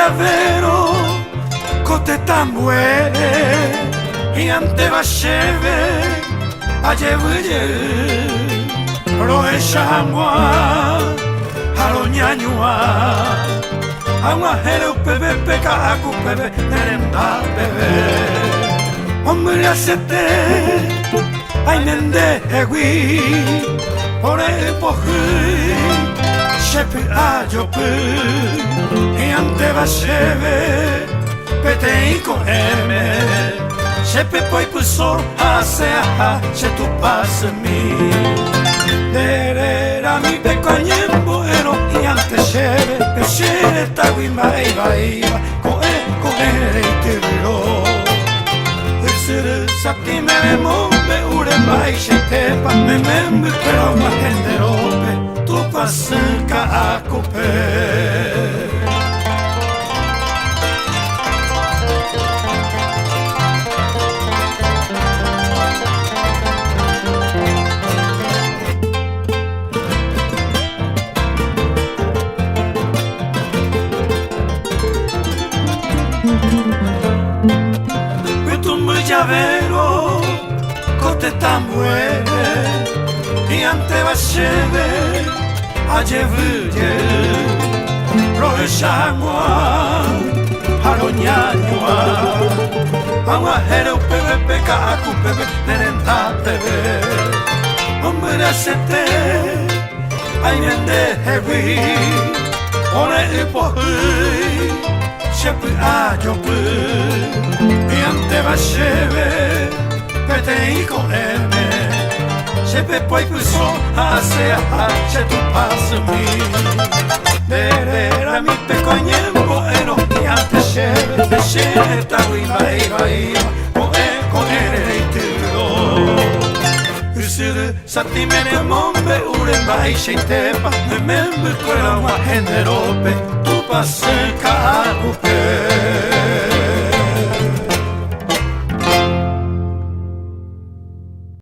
Javero, kote tambue, y ante bacheve, ajevuye, roe shamwa, haronyanyua, aguajero pebe peka aku pebe, nerenda bebe, hombre acete, ay nende egui, ore pohui. Shepi ajopu e ante bacheve peteiko eme Shepi poi puso asea she tu pasmi Derera mi pecoñembo ero e ante sheve Peshere tawi mai vaiva koe reitiro Isere sati me mombe ure mai shetepa Me membe pero ma henderope Tu pasanka akupe Betumbu Javero kote tambue y ante bacheve ajevuye roe shamwa haronyanyua aguajero pebe peka aku pebe nerenda pebe hombre acete ay nende hevi ore ipohui shepi ajopu y ante bacheve peteiko eme Shepe poi puso asea she tu pasmi Derera mi pecoñembo ero y ante sheve Peshere tawi vai koe reitiro Usuru sati mene mombe ure vai sheitepa Me membe koe ma henderope Tu pasanka akupe